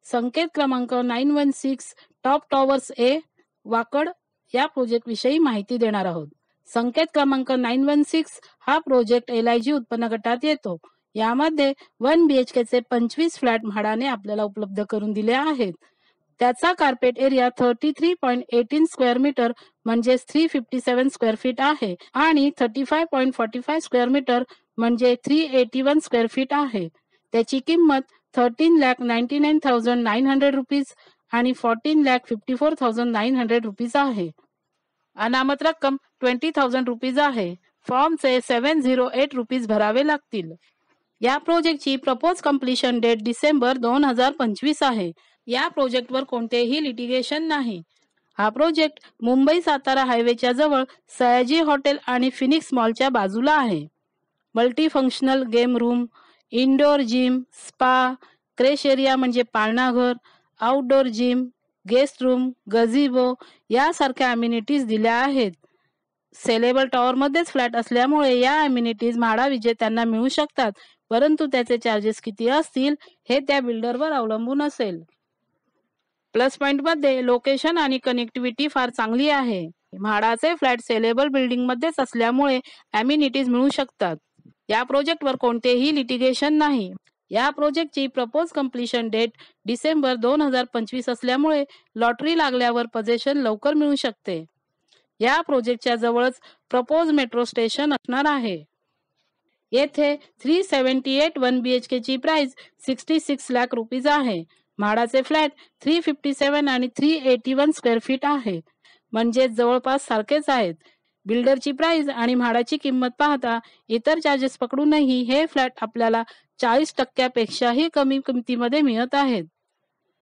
संकेत क्रमांक 916 top towers ए वाकड या project विषयी माहिती देणार आहोत। संकेत क्रमांक 916 हा प्रोजेक्ट LIG उत्पन्न गटात येतो। यामध्ये 1 BHK चे 25 फ्लॅट म्हाडाने आपल्याला उपलब्ध करून दिले आहेत। त्याचा कार्पेट एरिया 33.18 स्क्वेअर मीटर म्हणजे 357 स्क्वेअर फीट आहे आणि 35.45 स्क्वेअर मीटर म्हणजे 381 स्क्वेअर फीट आहे। त्याची किंमत 13,99,900 रुपीज आणि 14,54,900 रुपीज आहे। अनामत रक्कम 20,000 रुपीज आहे। फॉर्मचे 708 रुपीज भरावे लागतील। या प्रोजेक्टची प्रपोज कंप्लीशन डेट डिसेंबर 2025 आहे। या प्रोजेक्टवर कोणतेही लिटिगेशन नाही। हा प्रोजेक्ट मुंबई सातारा हायवेच्या जवळ सयाजी हॉटेल आणि फिनिक्स मॉलच्या बाजूला आहे। Multi functional game room, indoor gym, spa, क्रेश एरिया म्हणजे पाळणाघर, आउटडोअर जिम, गेस्ट रूम, गझिबो यासारख्या अम्युनिटीज दिल्या आहेत। सेलेबल टॉवर मध्येच फ्लॅट असल्यामुळे या अम्युनिटीज म्हाडा विजेत्यांना मिळू शकतात, परंतु त्याचे चार्जेस किती असतील हे त्या बिल्डरवर अवलंबून असेल। प्लस पॉइंट मध्ये लोकेशन आणि कनेक्टिव्हिटी फार चांगली आहे। म्हाडाचे फ्लॅट सेलेबल बिल्डिंग मध्येच असल्यामुळे अम्युनिटीज मिळू शकतात। या प्रोजेक्टवर कोणतेही लिटिगेशन नाही। या प्रोजेक्टची प्रपोज कंप्लीशन डेट डिसेंबर 2025 असल्यामुळे लॉटरी लागल्यावर पोझिशन लवकर मिळू शकते। या प्रोजेक्टच्या जवळच प्रपोज मेट्रो स्टेशन असणार आहे। येथे 378 1 BHK ची प्राइस 66 लाख रुपीज आहे। म्हाडाचे फ्लॅट 357 आणि 381 स्क्वेअर फीट आहे, म्हणजे जवळपास सारखेच आहेत। बिल्डरची प्राइस आणि म्हाडाची किंमत पाहता इतर चार्जेस पकडूनही हे फ्लॅट आपल्याला 40% पेक्षाही कमी किमतीमध्ये मिळत आहेत।